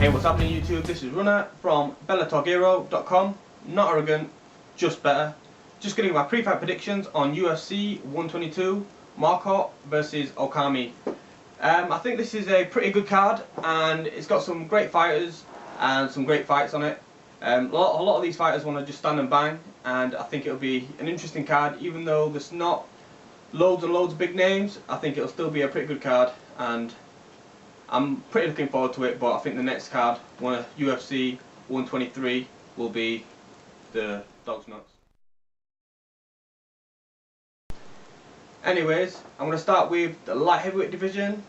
Hey, what's happening YouTube? This is Runner from BellatorGero.com. Not arrogant, just better. Just going to give my pre-fight predictions on UFC 122, Marquardt versus Okami. I think this is a pretty good card, and it's got some great fighters and some great fights on it. A lot of these fighters want to just stand and bang, and I think it'll be an interesting card. Even though there's not loads and loads of big names, I think it'll still be a pretty good card, and I'm pretty looking forward to it. But I think the next card, UFC 123, will be the dog's nuts. Anyways, I'm going to start with the light heavyweight division,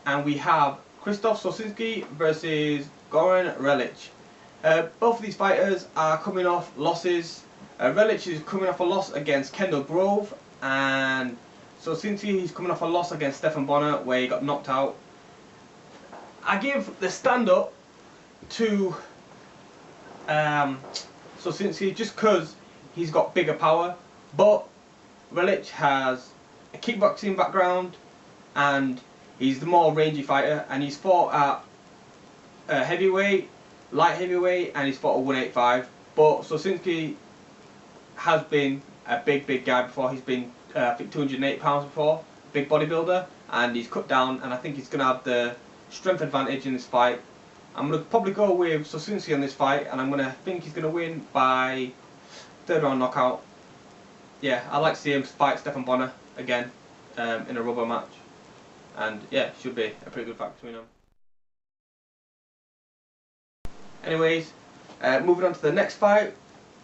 and we have Krzysztof Soszynski versus Goran Reljic. Both of these fighters are coming off losses. Reljic is coming off a loss against Kendall Grove, and Soszynski is coming off a loss against Stephan Bonner where he got knocked out. I give the stand-up to Soszynski just because he's got bigger power, but Reljic has a kickboxing background and he's the more rangy fighter, and he's fought at heavyweight, light heavyweight, and he's fought at 185. But Soszynski has been a big guy before. He's been I think 208 pounds before, big bodybuilder, and he's cut down, and I think he's going to have the strength advantage in this fight. I'm going to probably go with Soszynski on this fight, and I'm going to think he's going to win by third round knockout. Yeah, I'd like to see him fight Stephan Bonner again in a rubber match, and yeah, should be a pretty good fight between them. Anyways, moving on to the next fight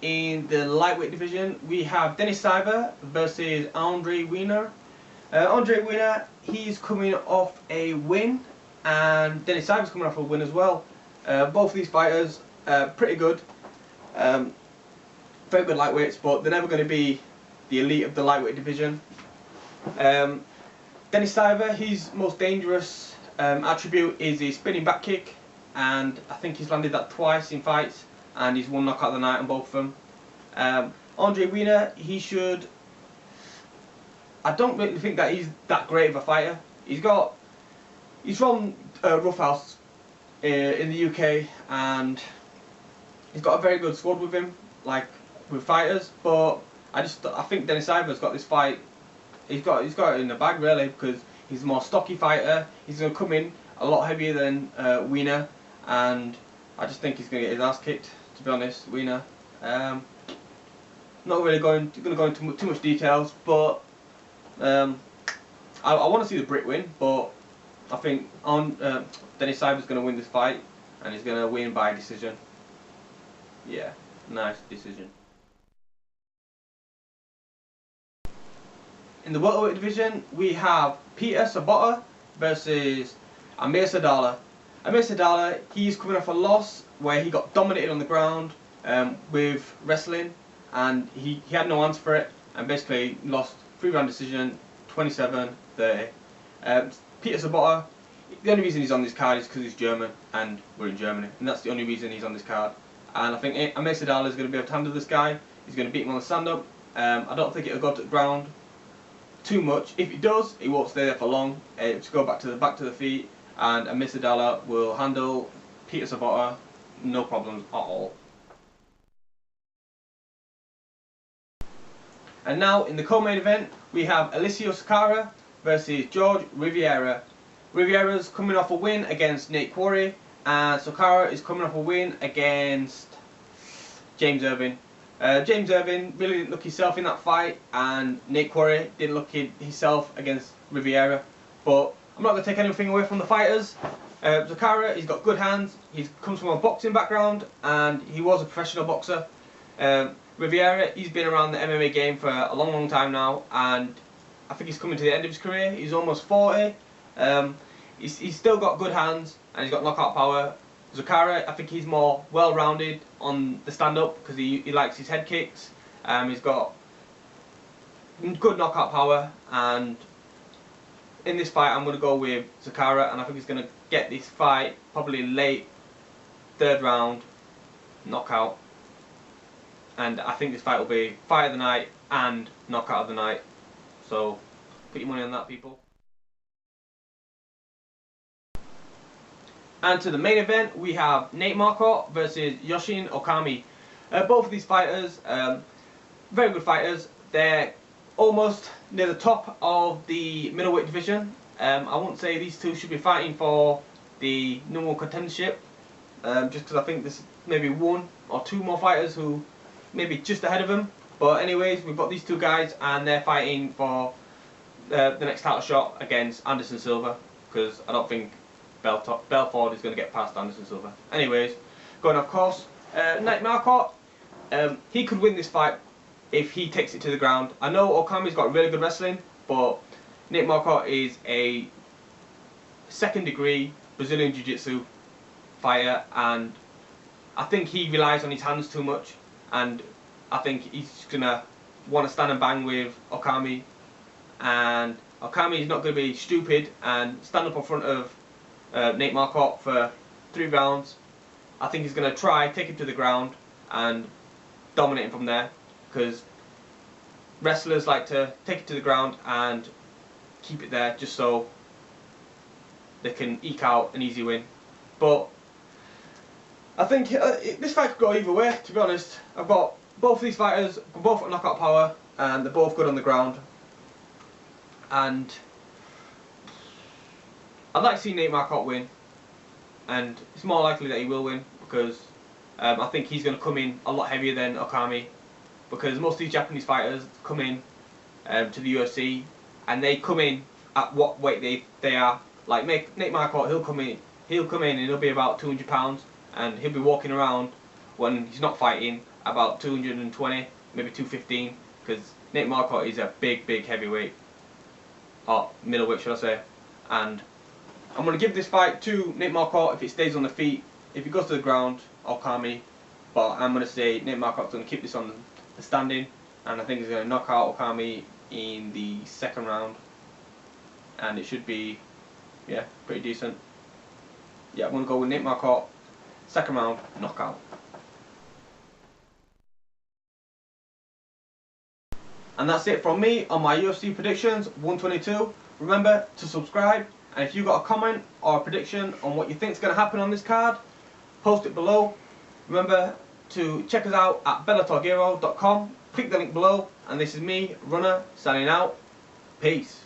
in the lightweight division, we have Dennis Siver versus Andre Wiener. Andre Wiener, he's coming off a win, and Dennis Siver's coming off a win as well. Both of these fighters pretty good, very good lightweights, but they're never going to be the elite of the lightweight division. Dennis Siver, his most dangerous attribute is his spinning back kick, and I think he's landed that twice in fights, and he's won knockout of the night on both of them. Andre Wiener, I don't really think that he's that great of a fighter. He's from Roughhouse in the UK, and he's got a very good squad with him, like with fighters. But I think Dennis Siver's got this fight. He's got it in the bag really, because he's a more stocky fighter. He's going to come in a lot heavier than Wiener, and I just think he's going to get his ass kicked, to be honest, Wiener. Not really going to go into too much details, but I want to see the Brit win, but I think Dennis Siver's going to win this fight, and he's going to win by decision. Yeah, nice decision. In the welterweight division, we have Peter Sobotta versus Amir Sadollah. Amir Sadollah, he's coming off a loss where he got dominated on the ground with wrestling, and he had no answer for it, and basically lost 3-round decision, 27-30. Peter Sobotta, the only reason he's on this card is because he's German, and we're in Germany, and that's the only reason he's on this card. And I think Amir Sadollah is going to be able to handle this guy. He's going to beat him on the stand-up. I don't think it'll go to the ground too much. If he does, he won't stay there for long. To go back to the feet, and Amir Sadollah will handle Peter Sobotta no problems at all. And now in the co-main event, we have Alessio Sakara versus Jorge Rivera. Rivera's coming off a win against Nate Quarry, and Sakara is coming off a win against James Irvin. James Irvin really didn't look himself in that fight, and Nate Quarry didn't look himself against Rivera. But I'm not going to take anything away from the fighters. Sakara, he's got good hands, he comes from a boxing background, and he was a professional boxer. Rivera, he's been around the MMA game for a long time now, and I think he's coming to the end of his career. He's almost 40. He's still got good hands, and he's got knockout power. Sakara, I think he's more well-rounded on the stand-up because he likes his head kicks. He's got good knockout power, and in this fight I'm going to go with Sakara, and I think he's going to get this fight probably late third round knockout, and I think this fight will be fight of the night and knockout of the night. So put your money on that, people. And to the main event, we have Nate Marquardt versus Yushin Okami. Both of these fighters, very good fighters. They're almost near the top of the middleweight division. I wouldn't say these two should be fighting for the #1 contendership, just because I think there's maybe one or two more fighters who maybe just ahead of them. But anyways, we've got these two guys, and they're fighting for the next title shot against Anderson Silva, because I don't think Belfort is going to get past Anderson Silva. Anyways, going of course, Nate Marquardt, he could win this fight if he takes it to the ground. I know Okami's got really good wrestling, but Nate Marquardt is a second degree Brazilian Jiu-Jitsu fighter, and I think he relies on his hands too much, and I think he's going to want to stand and bang with Okami, and Okami is not going to be stupid and stand up in front of Nate Marquardt for 3 rounds. I think he's going to try, take him to the ground and dominate him from there, because wrestlers like to take it to the ground and keep it there just so they can eke out an easy win. But I think this fight could go either way, to be honest. I've got both of these fighters, both got knockout power, and they're both good on the ground. And I'd like to see Nate Marquardt win, and it's more likely that he will win, because I think he's going to come in a lot heavier than Okami, because most of these Japanese fighters come in to the UFC, and they come in at what weight they are. Like Nate Marquardt, he'll come in and he'll be about 200 pounds, and he'll be walking around when he's not fighting about 220, maybe 215, because Nate Marquardt is a big heavyweight, or middleweight should I say. And I'm going to give this fight to Nate Marquardt if it stays on the feet. If it goes to the ground, Okami. But I'm going to say Nate Marquardt's going to keep this on the standing, and I think he's going to knock out Okami in the 2nd round, and it should be, yeah, pretty decent. Yeah, I'm going to go with Nate Marquardt, 2nd round, knockout. And that's it from me on my UFC predictions 122. Remember to subscribe, and if you've got a comment or a prediction on what you think is going to happen on this card, post it below. Remember to check us out at bellatorgiro.com. Click the link below, and this is me, Runner, signing out. Peace.